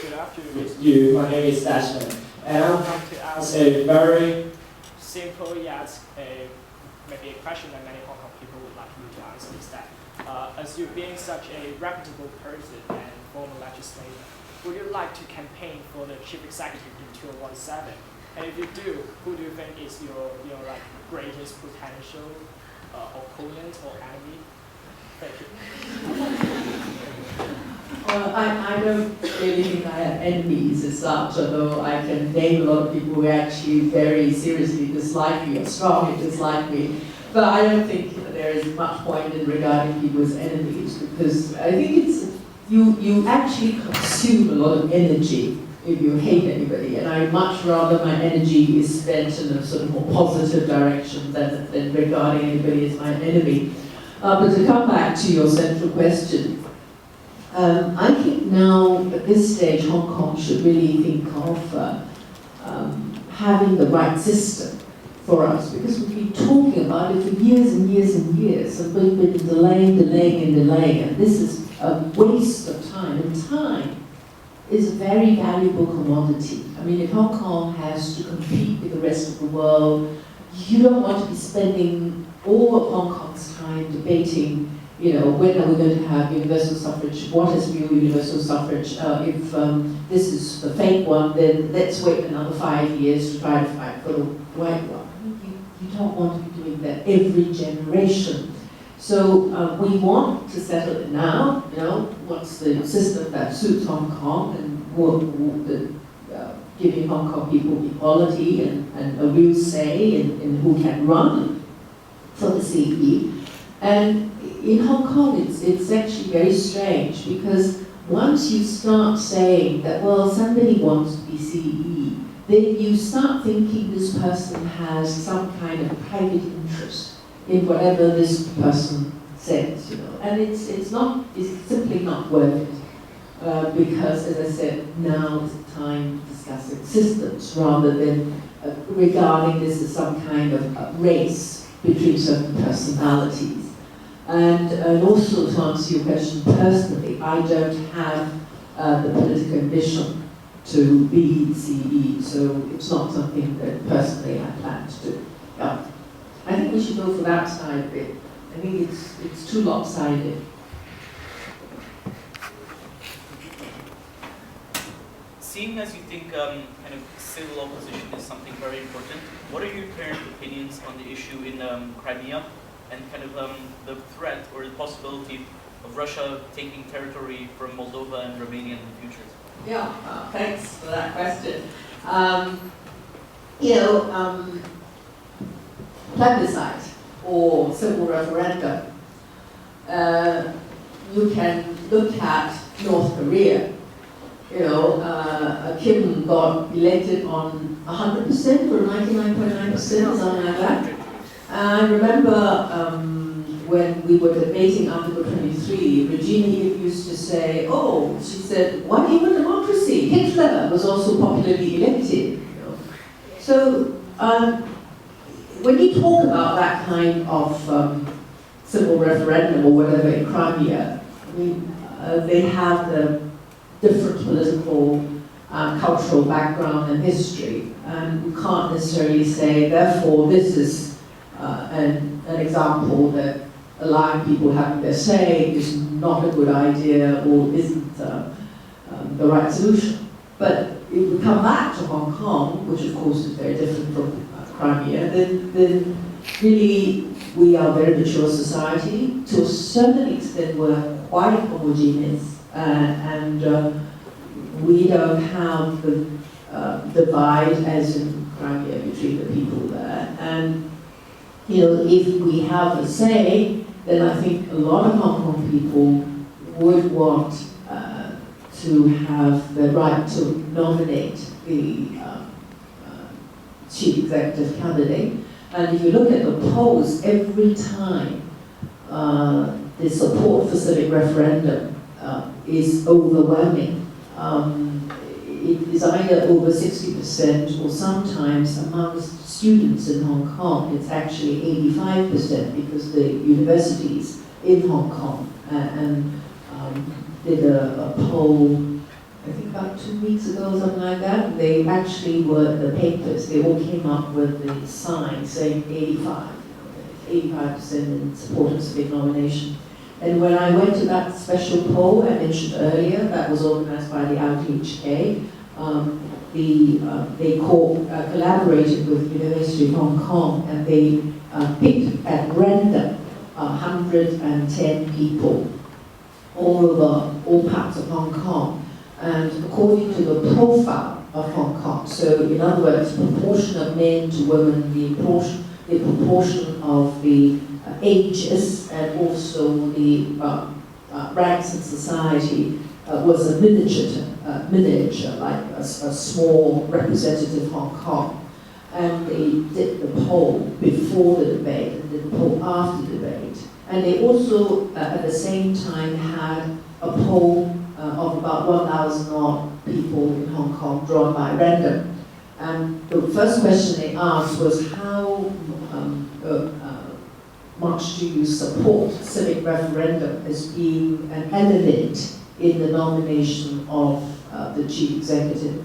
Good afternoon, you. My name is Stephanie, and I'm going to ask a very simple yet maybe a question that many Hong Kong people would like you to answer is that, as you being such a reputable person and former legislator, would you like to campaign for the chief executive in 2017? And if you do, who do you think is your like greatest potential opponent or enemy? Thank you. Well, I don't really think I have enemies as such, although I can name a lot of people who actually very seriously dislike me or strongly dislike me. But I don't think there is much point in regarding people as enemies, because I think it's you actually consume a lot of energy if you hate anybody, and I much rather my energy is spent in a sort of more positive direction than regarding anybody as my enemy. But to come back to your central question, I think now, at this stage, Hong Kong should really think of having the right system for us, because we've been talking about it for years and years and years, and we've been delaying, and this is a waste of time, and time is a very valuable commodity. I mean, if Hong Kong has to compete with the rest of the world, you don't want to be spending all of Hong Kong's time debating, you know, when are we going to have universal suffrage, what is real universal suffrage, if this is the fake one, then let's wait another 5 years to try to fight for the right one. You don't want to be doing that every generation. So we want to settle it now, you know, what's the system that suits Hong Kong, and giving Hong Kong people equality and a real say in who can run for the CE. And in Hong Kong, it's actually very strange, because once you start saying that, well, somebody wants to be CE, then you start thinking this person has some kind of private interest in whatever this person says, you know. And it's simply not worth it, because, as I said, now is the time to discuss systems rather than regarding this as some kind of race between certain personalities. And also, to answer your question personally, I don't have the political ambition to be CE, so it's not something that personally I plan to do. Yeah. I think we should go for that side of it. I think it's too lopsided. Seeing as you think kind of civil opposition is something very important, what are your current opinions on the issue in Crimea, and kind of the threat or the possibility of Russia taking territory from Moldova and Romania in the future? Yeah, thanks for that question. Plebiscite or civil referendum, you can look at North Korea. You know, Kim got elected on 100% or 99.9%, something like that. I remember when we were debating Article 23, Regina used to say, oh, she said, what even democracy? Hitler was also popularly elected. You know? So when you talk about that kind of civil referendum or whatever in Crimea, I mean, they have the different political, cultural background and history, and we can't necessarily say, therefore, this is an example that allowing people having their say is not a good idea or isn't the right solution. But if we come back to Hong Kong, which of course is very different from Crimea, then really we are a very mature society. To a certain extent, we're quite homogeneous, and we don't have the divide as in Crimea between the people there. And you know, if we have a say, then I think a lot of Hong Kong people would want to have the right to nominate the chief executive candidate. And if you look at the polls, every time the support for civic referendum is overwhelming. It is either over 60% or sometimes amongst students in Hong Kong, it's actually 85% because the universities in Hong Kong did a poll I think about 2 weeks ago, something like that. They actually were the papers. They all came up with the sign saying 85, 85% in support of civic nomination. And when I went to that special poll I mentioned earlier, that was organized by the IGHK, they collaborated with the University of Hong Kong, and they picked at random 110 people all over all parts of Hong Kong. And according to the profile of Hong Kong, so in other words, proportion of men to women, the proportion of the ages, and also the ranks in society was a miniature, like a small representative Hong Kong. And they did the poll before the debate and did the poll after the debate. And they also, at the same time, had a poll of about 1,000 odd people in Hong Kong drawn by random. And the first question they asked was, how much do you support civic referendum as being an element in the nomination of the chief executive?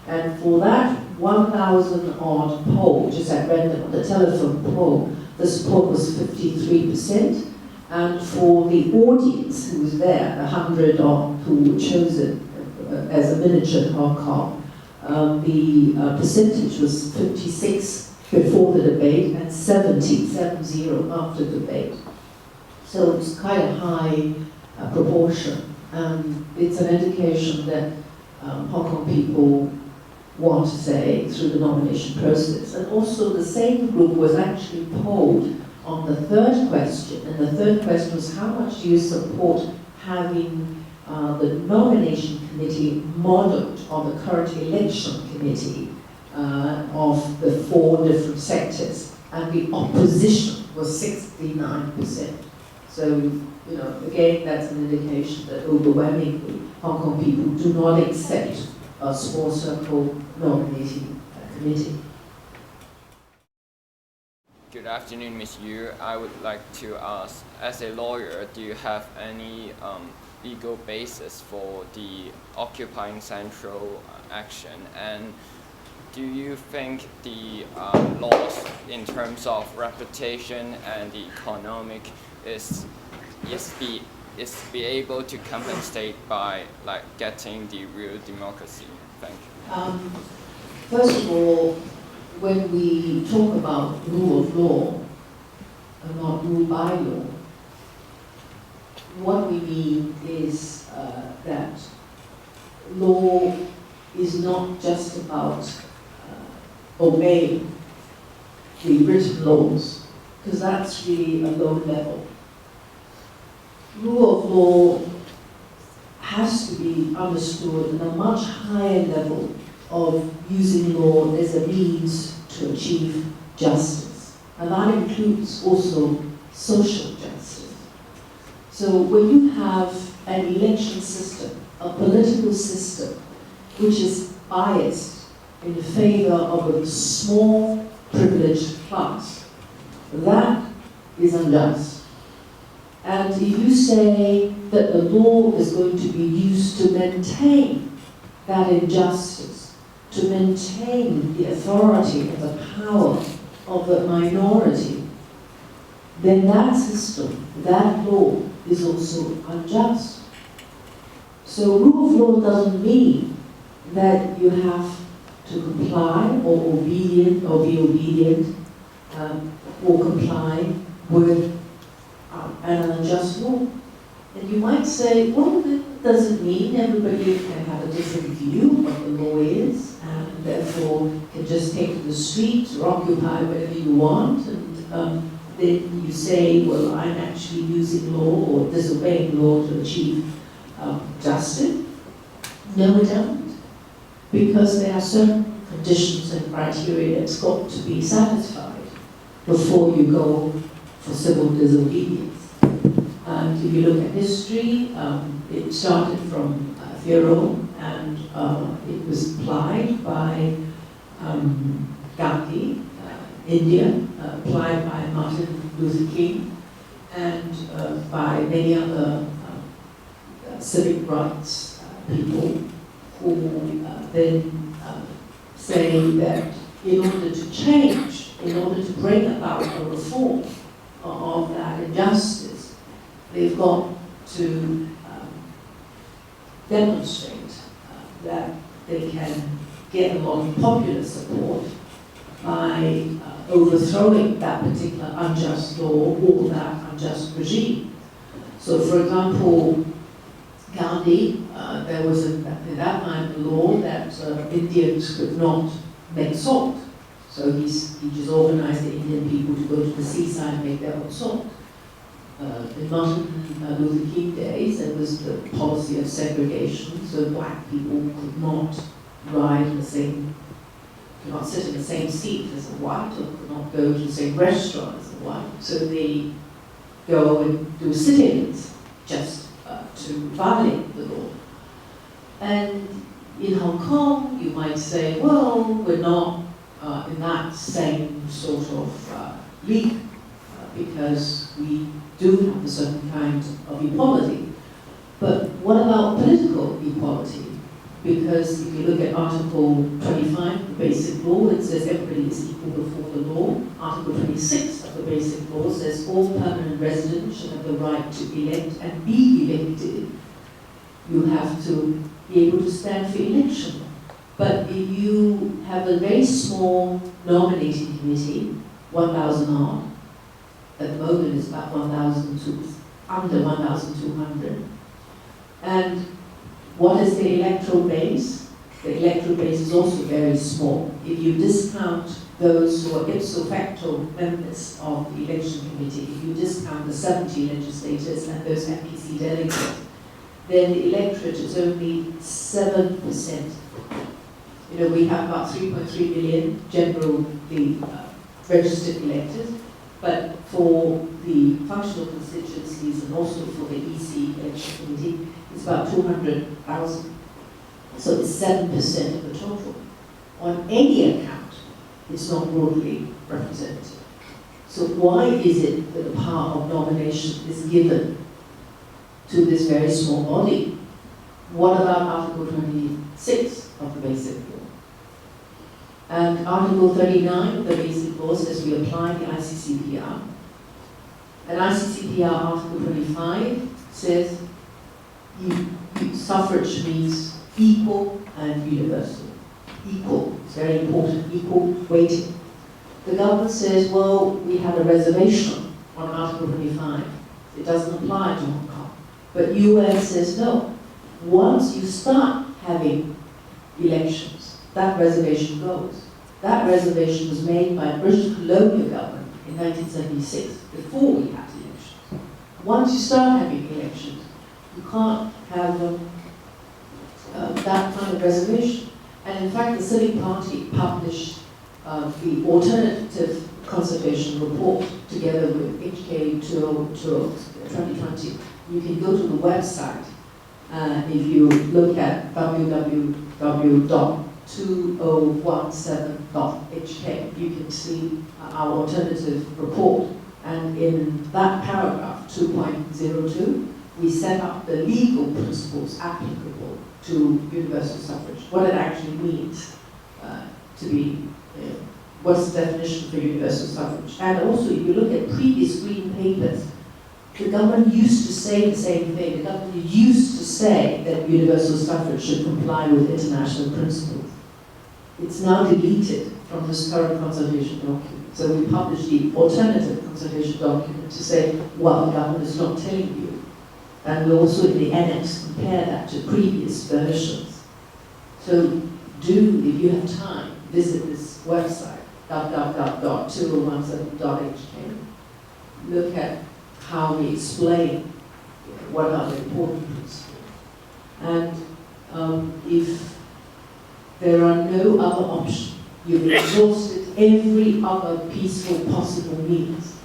And for that 1,000 odd poll, just at random, the telephone poll, the support was 53%. And for the audience who was there, the 100 odd who were chosen as a miniature Hong Kong, the percentage was 56 before the debate and 70 after the debate. So it's quite a high proportion. It's an indication that Hong Kong people want to say through the nomination process. And also the same group was actually polled on the third question, and the third question was, how much do you support having the nomination committee modeled on the current election committee of the 4 different sectors? And the opposition was 69%. So, you know, again, that's an indication that overwhelmingly Hong Kong people do not accept a small circle nominating committee. Good afternoon, Ms. Yu. I would like to ask, as a lawyer, do you have any legal basis for the occupying central action? And do you think the laws in terms of reputation and the economic is be able to compensate by like getting the real democracy? Thank you. First of all, when we talk about rule of law and not rule by law, what we mean is that law is not just about obeying the written laws, because that's really a low level. Rule of law has to be understood at a much higher level of using law as a means to achieve justice. And that includes also social justice. So when you have an election system, a political system, which is biased in favor of a small privileged class, that is unjust. And if you say that the law is going to be used to maintain that injustice, to maintain the authority and the power of the minority, then that system, that law, is also unjust. So rule of law doesn't mean that you have to comply or be obedient or comply with an unjust law. And you might say, well, that doesn't mean everybody can have a different view of what the law is, and therefore can just take to the streets or occupy whatever you want, and then you say, well, I'm actually using law or disobeying law to achieve justice. No, we don't. Because there are certain conditions and criteria that's got to be satisfied before you go for civil disobedience. And if you look at history, it started from Pharaoh, and it was applied by Gandhi, India, applied by Martin Luther King, and by many other civic rights people. who then say that in order to change, in order to bring about a reform of that injustice, they've got to demonstrate that they can get a lot of popular support by overthrowing that particular unjust law or that unjust regime. So, for example, Gandhi, there was at that time a law that Indians could not make salt. So he just organized the Indian people to go to the seaside and make their own salt. In Martin Luther King days, there was the policy of segregation, so black people could not ride in the same, could not sit in the same seat as a white, or could not go to the same restaurant as a white. So they go and do sit-ins just to violate the law. And in Hong Kong, you might say, well, we're not in that same sort of league because we do have a certain kind of equality. But what about political equality? Because if you look at Article 25 of the Basic Law, it says everybody is equal before the law. Article 26 of the Basic Law says all permanent residents should have the right to elect and be elected. You have to be able to stand for election. But if you have a very small nominating committee, 1,000 odd, at the moment it's about 1,200, under 1,200. And what is the electoral base? The electoral base is also very small. If you discount those who are ipso facto members of the election committee, if you discount the 70 legislators and those NPC delegates, then the electorate is only 7%. You know, we have about 3.3 million generally registered electors, but for the functional constituencies and also for the EC election committee, it's about 200,000. So it's 7% of the total. On any account, it's not broadly representative. So why is it that the power of nomination is given to this very small body? What about Article 26 of the Basic Law? And Article 39 of the Basic Law says we apply the ICCPR. And ICCPR Article 25 says suffrage means equal and universal. Equal, it's very important, equal weighting. The government says, well, we have a reservation on Article 25. It doesn't apply to Hong Kong. But UN says no. Once you start having elections, that reservation goes. That reservation was made by the British colonial government in 1976, before we had elections. Once you start having elections, you can't have that kind of reservation. And in fact, the Civic Party published the alternative consultation report together with HK 2020. You can go to the website. If you look at www.2017.hk, you can see our alternative report. And in that paragraph, 2.02, we set up the legal principles applicable to universal suffrage, what it actually means to be, what's the definition for universal suffrage. And also, if you look at previous green papers, the government used to say the same thing. The government used to say that universal suffrage should comply with international principles. It's now deleted from this current consultation document. So we published the alternative consultation document to say what the government is not telling you. And we'll also in the annex compare that to previous versions. So do, if you have time, visit this website, www.2017.hk. Look at how we explain what are the important principles. And if there are no other options, you've exhausted every other peaceful possible means,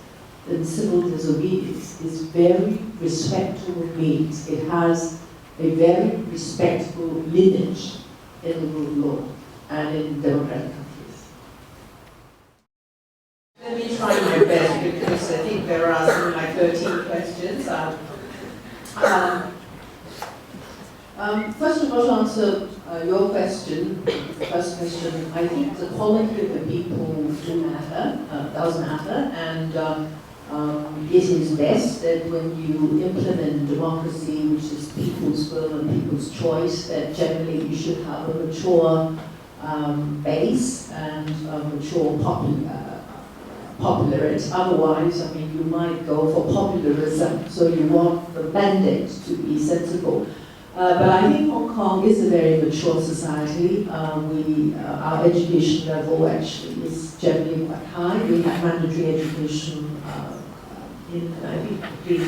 then civil disobedience is very respectable means. It has a very respectable lineage in the rule of law and in democratic countries. Let me try my best because I think there are something like 13 questions. First of all, to answer your question, the first question, I think the quality of the people do matter, does matter, and it is best that when you implement democracy, which is people's will and people's choice, that generally you should have a mature base and a mature popularity. Otherwise, I mean, you might go for popularism, so you want the mandate to be sensible. But I think Hong Kong is a very mature society. Our education level actually is generally quite high. We have mandatory education in, I think, the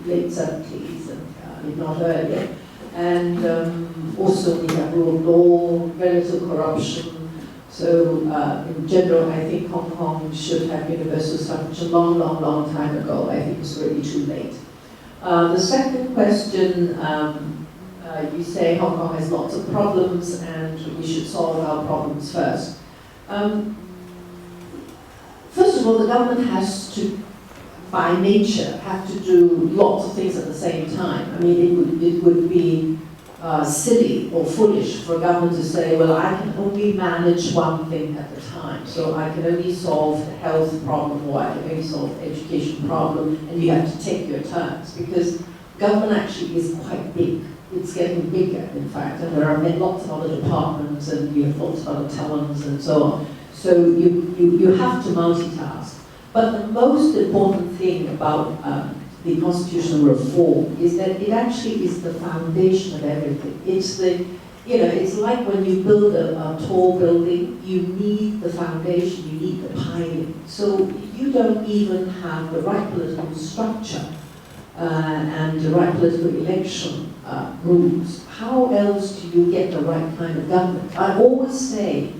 late 70s, and if not earlier. And also we have rule of law, very little corruption. So in general, I think Hong Kong should have universal suffrage a long, long, long time ago. I think it's already too late. The second question, you say Hong Kong has lots of problems and we should solve our problems first. First of all, the government has to, by nature, have to do lots of things at the same time. I mean, it would be silly or foolish for a government to say, well, I can only manage one thing at a time. So I can only solve the health problem, or I can only solve the education problem, and you have to take your turns. Because government actually is quite big. It's getting bigger, in fact, and there are lots of other departments, and you have lots of other talents, and so on. So you have to multitask. But the most important thing about the constitutional reform is that it actually is the foundation of everything. It's the, it's like when you build a tall building, you need the foundation, you need the piling. So if you don't even have the right political structure and the right political election rules, how else do you get the right kind of government? I always say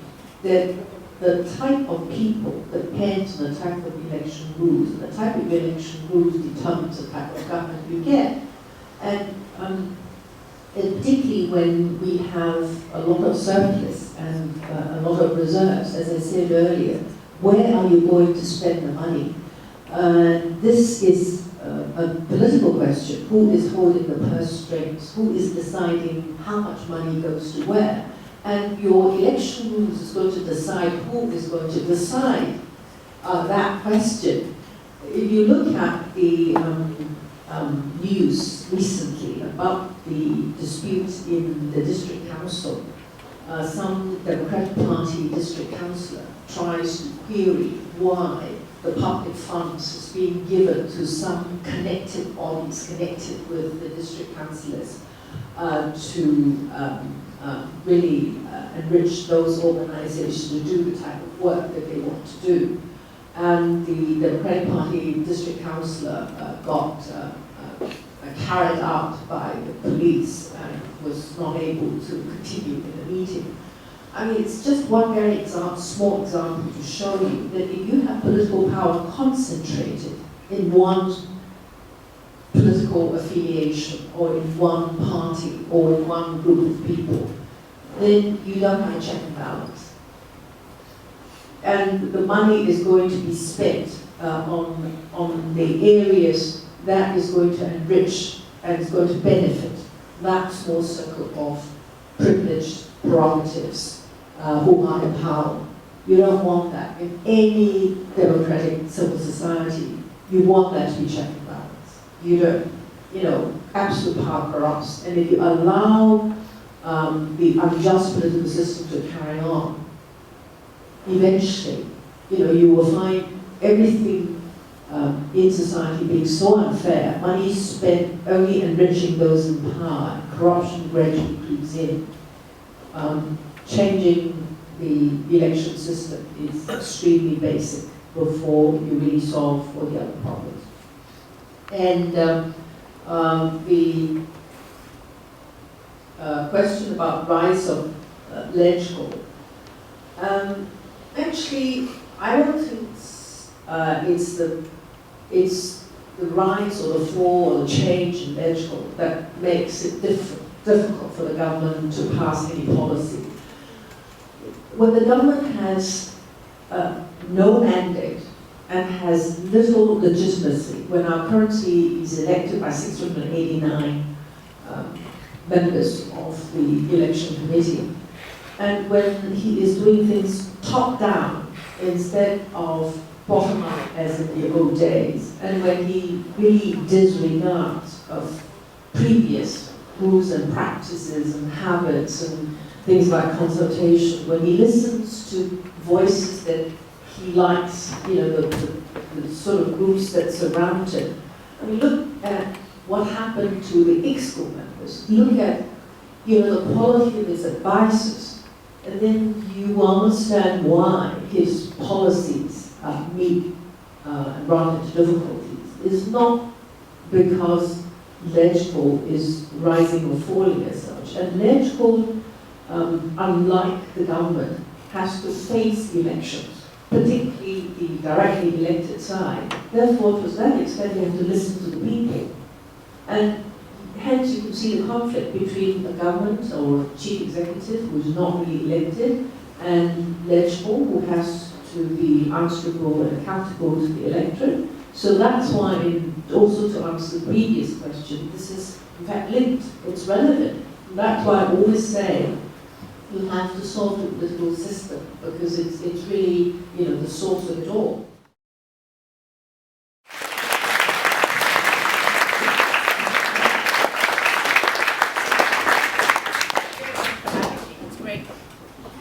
that the type of people depends on the type of election rules, and the type of election rules determines the type of government you get. And particularly when we have a lot of surplus and a lot of reserves, as I said earlier, where are you going to spend the money? This is a political question. Who is holding the purse strings? Who is deciding how much money goes to where? And your election rules is going to decide who is going to decide that question. If you look at the news recently about the disputes in the district council, some Democratic Party district councillor tries to query why the public funds is being given to some connected bodies connected with the district councillors to really enrich those organizations to do the type of work that they want to do. And the Democratic Party district councillor got carried out by the police and was not able to continue in the meeting. I mean, it's just one very small example to show you that if you have political power concentrated in one political affiliation or in one party or in one group of people, then you don't have a check and balance. And the money is going to be spent on the areas that is going to enrich and is going to benefit that small circle of privileged prerogatives who are in power. You don't want that. In any democratic civil society, you want that to be check and balance. You don't, absolute power corrupts. And if you allow the unjust political system to carry on, eventually, you will find everything in society being so unfair, money spent only enriching those in power, and corruption gradually creeps in. Changing the election system is extremely basic before you really solve all the other problems. And the question about rise of legislature. Actually, I don't think it's the rise or the fall or the change in legislature that makes it difficult for the government to pass any policy. When the government has no mandate and has little legitimacy, when our currency is elected by 689 members of the election committee. And when he is doing things top down instead of bottom up as in the old days, and when he really disregards of previous rules and practices and habits and things like consultation, when he listens to voices that he likes, the sort of groups that surround him. I mean, look at what happened to the IGNIS members. Look at, the quality of his advices, and then you will understand why his policies meet and run into difficulties. It's not because legible is rising or falling as such. And legible, unlike the government, has to face elections, particularly the directly elected side. Therefore, to that extent, you have to listen to the people. And hence, you can see the conflict between a government or chief executive who is not really elected and legible, who has to be answerable and accountable to the electorate. So that's why, also to answer the previous question, this is in fact linked, it's relevant. And that's why I always say you have to solve the political system, because it's really, the source of it all. It's great.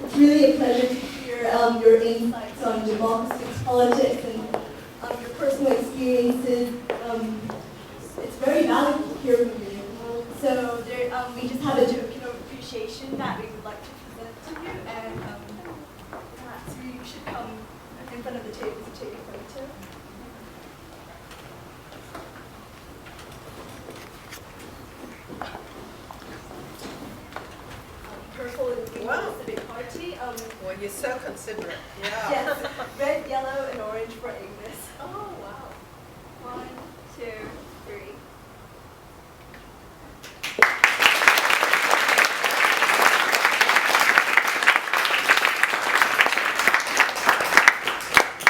It's really a pleasure to hear your insights on democracy, politics, and your personal experiences. It's very valuable to hear from you. So we just have a token of appreciation that we would like to present to you, and perhaps you should come in front of the table to take a photo. Purple is the Civic Party. Well, you're so considerate. Yeah. Yes, red, yellow, and orange for IGNIS. Oh, wow. 1, 2, 3.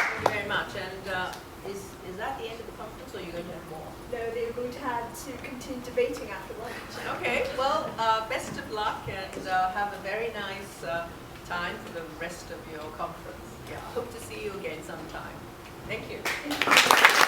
Thank you very much. And is that the end of the conference, or are you going to have more? No, they're going to have to continue debating after lunch. Okay. Well, best of luck, and have a very nice time for the rest of your conference. Yeah. Hope to see you again sometime. Thank you. Thank you.